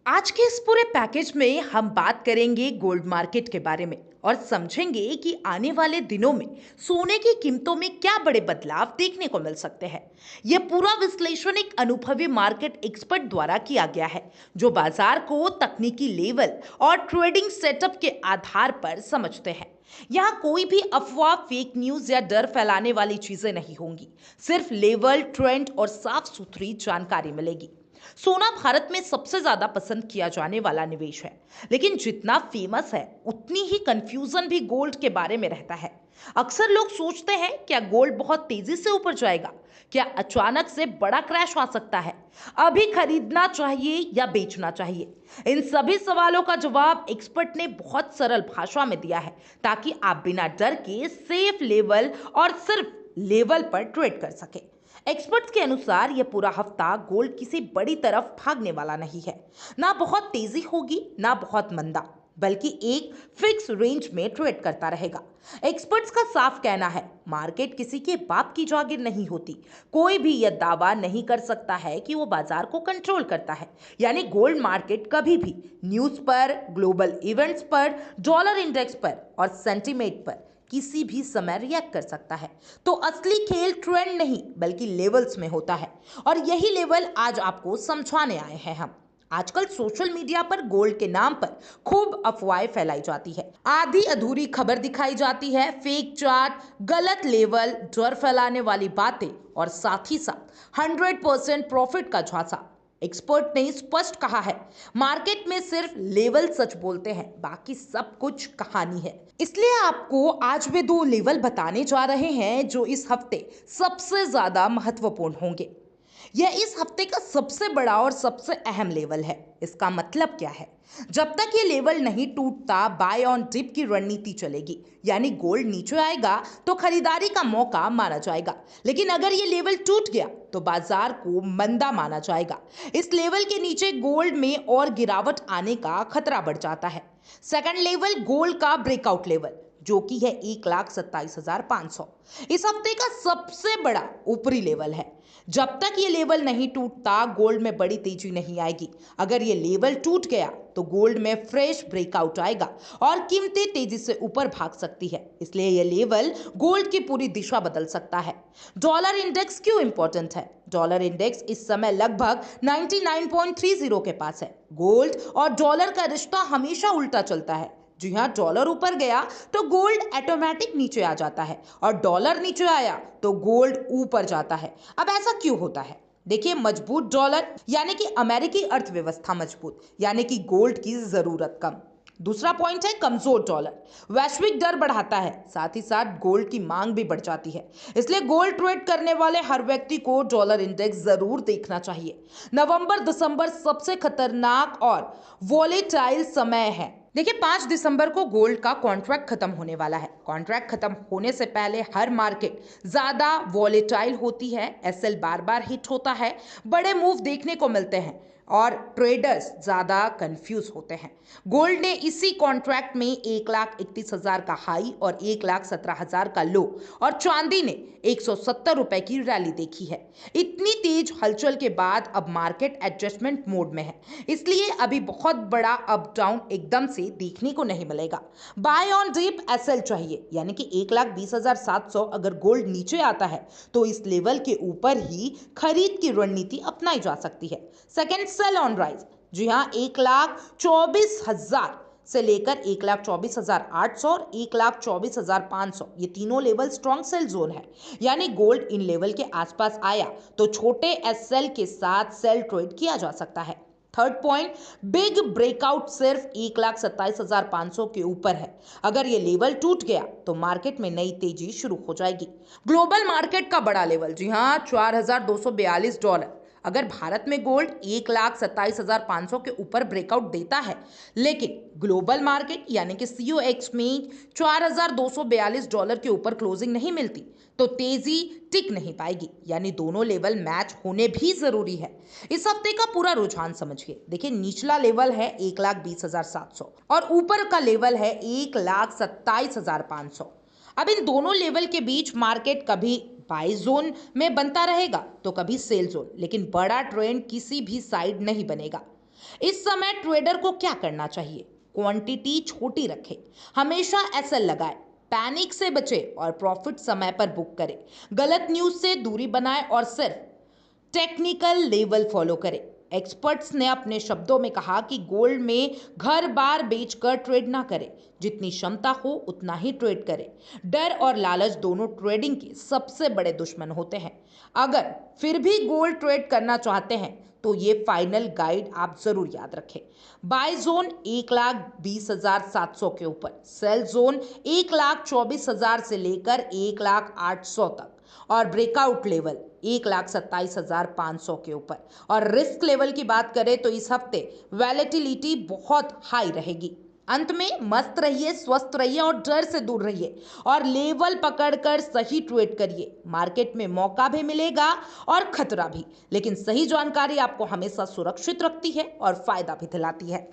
आज के इस पूरे पैकेज में हम बात करेंगे गोल्ड मार्केट के बारे में और समझेंगे कि आने वाले दिनों में सोने की कीमतों में क्या बड़े बदलाव देखने को मिल सकते हैं। यह पूरा विश्लेषण एक अनुभवी मार्केट एक्सपर्ट द्वारा किया गया है, जो बाजार को तकनीकी लेवल और ट्रेडिंग सेटअप के आधार पर समझते हैं। यहाँ कोई भी अफवाह, फेक न्यूज या डर फैलाने वाली चीजें नहीं होंगी। सिर्फ लेवल, ट्रेंड और साफ सुथरी जानकारी मिलेगी। सोना भारत में सबसे ज्यादा पसंद किया जाने वाला निवेश है, लेकिन जितना फेमस है उतनी ही कंफ्यूजन भी गोल्ड के बारे में रहता है। अक्सर लोग सोचते हैं, क्या गोल्ड बहुत तेजी से ऊपर जाएगा? क्या अचानक से बड़ा क्रैश आ सकता है? अभी खरीदना चाहिए या बेचना चाहिए? इन सभी सवालों का जवाब एक्सपर्ट ने बहुत सरल भाषा में दिया है, ताकि आप बिना डर के सेफ लेवल और सिर्फ लेवल पर ट्रेड कर सके। एक्सपर्ट्स के अनुसार यह पूरा हफ्ता गोल्ड किसी बड़ी तरफ भागने वाला नहीं है। ना बहुत तेजी होगी, ना बहुत मंदा, बल्कि एक फिक्स रेंज में ट्रेड करता रहेगा। एक्सपर्ट्स का साफ कहना है, मार्केट किसी के बाप की जागीर नहीं होती। कोई भी यह दावा नहीं कर सकता है कि वो बाजार को कंट्रोल करता है। यानी गोल्ड मार्केट कभी भी न्यूज पर, ग्लोबल इवेंट्स पर, डॉलर इंडेक्स पर और सेंटीमेंट पर किसी भी समय रिएक्ट कर सकता है। तो असली खेल ट्रेंड नहीं, बल्कि लेवल्स में होता है, और यही लेवल आज आपको समझाने आए हैं हम। आजकल सोशल मीडिया पर गोल्ड के नाम पर खूब अफवाहें फैलाई जाती है। आधी अधूरी खबर दिखाई जाती है, फेक चार्ट, गलत लेवल, डर फैलाने वाली बातें और साथ ही साथ 100% प्रॉफिट का झांसा। एक्सपर्ट ने स्पष्ट कहा है, मार्केट में सिर्फ लेवल सच बोलते हैं, बाकी सब कुछ कहानी है। इसलिए आपको आज वे दो लेवल बताने जा रहे हैं जो इस हफ्ते सबसे ज्यादा महत्वपूर्ण होंगे। यह इस हफ्ते का सबसे बड़ा और सबसे अहम लेवल है। इसका मतलब क्या है? जब तक ये लेवल नहीं टूटता, बाय ऑन डिप की रणनीति चलेगी। यानी गोल्ड नीचे आएगा तो खरीदारी का मौका माना जाएगा, लेकिन अगर ये लेवल टूट गया तो बाजार को मंदा माना जाएगा। इस लेवल के नीचे गोल्ड में और गिरावट आने का खतरा बढ़ जाता है। सेकंड लेवल गोल्ड का ब्रेकआउट लेवल, जो कि है 1,27,500, इस हफ्ते का सबसे बड़ा ऊपरी लेवल है। जब तक ये लेवल नहीं टूटता, गोल्ड में बड़ी तेजी नहीं आएगी। अगर ये लेवल टूट गया तो गोल्ड में फ्रेश ब्रेकआउट आएगा और कीमतें तेजी से ऊपर भाग सकती है। इसलिए यह लेवल गोल्ड की पूरी दिशा बदल सकता है। डॉलर इंडेक्स क्यों इंपॉर्टेंट है? डॉलर इंडेक्स इस समय लगभग 99.30 के पास है। गोल्ड और डॉलर का रिश्ता हमेशा उल्टा चलता है। जी हाँ, डॉलर ऊपर गया तो गोल्ड ऑटोमेटिक नीचे आ जाता है, और डॉलर नीचे आया तो गोल्ड ऊपर जाता है। अब ऐसा क्यों होता है? देखिए, मजबूत डॉलर यानी कि अमेरिकी अर्थव्यवस्था मजबूत, यानी कि गोल्ड की जरूरत कम। दूसरा पॉइंट है कमजोर डॉलर, वैश्विक डर बढ़ाता है, साथ ही साथ गोल्ड की मांग भी बढ़ जाती है। इसलिए गोल्ड ट्रेड करने वाले हर व्यक्ति को डॉलर इंडेक्स जरूर देखना चाहिए। नवंबर दिसंबर सबसे खतरनाक और वॉलेटाइल समय है। देखिए, 5 दिसंबर को गोल्ड का कॉन्ट्रैक्ट खत्म होने वाला है। कॉन्ट्रैक्ट खत्म होने से पहले हर मार्केट ज्यादा वॉलेटाइल होती है, एसएल बार बार हिट होता है, बड़े मूव देखने को मिलते हैं और ट्रेडर्स ज्यादा कंफ्यूज होते हैं। गोल्ड ने इसी कॉन्ट्रैक्ट में 1,31,000 का हाई और 1,17,000 का लो, और चांदी ने 170 रुपए की रैली देखी है। इतनी तेज हलचल के बाद अब मार्केट एडजस्टमेंट मोड में है, इसलिए अभी बहुत बड़ा अप डाउन एकदम से देखने को नहीं मिलेगा। बाय ऑन डिप एसएल चाहिए, यानी कि 1,20,700। अगर गोल्ड नीचे आता है तो इस लेवल के ऊपर ही खरीद की रणनीति अपनाई जा सकती है। Second, sell on rise. जी हाँ, 1,24,000 से लेकर 1,24,800 और 1,24,500, ये तीनों लेवल स्ट्रॉन्ग सेल जोन है। यानी गोल्ड इन लेवल के आसपास आया तो छोटे एसएल के साथ सेल ट्रेड किया जा सकता है। थर्ड पॉइंट, बिग ब्रेकआउट सिर्फ 1,27,500 के ऊपर है। अगर ये लेवल टूट गया तो मार्केट में नई तेजी शुरू हो जाएगी। ग्लोबल मार्केट का बड़ा लेवल, जी हाँ, $4,242। अगर भारत में गोल्ड 1,27,500 के ऊपर ब्रेकआउट देता है, लेकिन ग्लोबल मार्केट यानी कि सीओएक्स में $4,242 के ऊपर क्लोजिंग नहीं मिलती, तो तेजी टिक नहीं पाएगी। यानी दोनों लेवल मैच होने भी जरूरी है। इस हफ्ते का पूरा रुझान समझिए। देखिए, निचला लेवल है 1,20,700 और ऊपर का लेवल है 1,27,500। अब इन दोनों लेवल के बीच मार्केट कभी बाई जोन में बनता रहेगा तो कभी सेल जोन, लेकिन बड़ा ट्रेंड किसी भी साइड नहीं बनेगा। इस समय ट्रेडर को क्या करना चाहिए? क्वांटिटी छोटी रखे, हमेशा एसएल लगाए, पैनिक से बचे और प्रॉफिट समय पर बुक करे, गलत न्यूज से दूरी बनाए और सिर्फ टेक्निकल लेवल फॉलो करें। एक्सपर्ट्स ने अपने शब्दों में कहा कि गोल्ड में घर बार बेचकर ट्रेड ना करें, जितनी क्षमता हो उतना ही ट्रेड करें। डर और लालच दोनों ट्रेडिंग के सबसे बड़े दुश्मन होते हैं। अगर फिर भी गोल्ड ट्रेड करना चाहते हैं तो ये फाइनल गाइड आप जरूर याद रखें। बाय जोन 1,20,700 के ऊपर, सेल जोन 1,24,000 से लेकर 1,08,000 तक, और ब्रेकआउट लेवल 1,27,500 के ऊपर। और रिस्क लेवल की बात करें तो इस हफ्ते वैलेटिलिटी बहुत हाई रहेगी। अंत में मस्त रहिए, स्वस्थ रहिए और डर से दूर रहिए और लेवल पकड़कर सही ट्रेड करिए। मार्केट में मौका भी मिलेगा और खतरा भी, लेकिन सही जानकारी आपको हमेशा सुरक्षित रखती है और फायदा भी दिलाती है।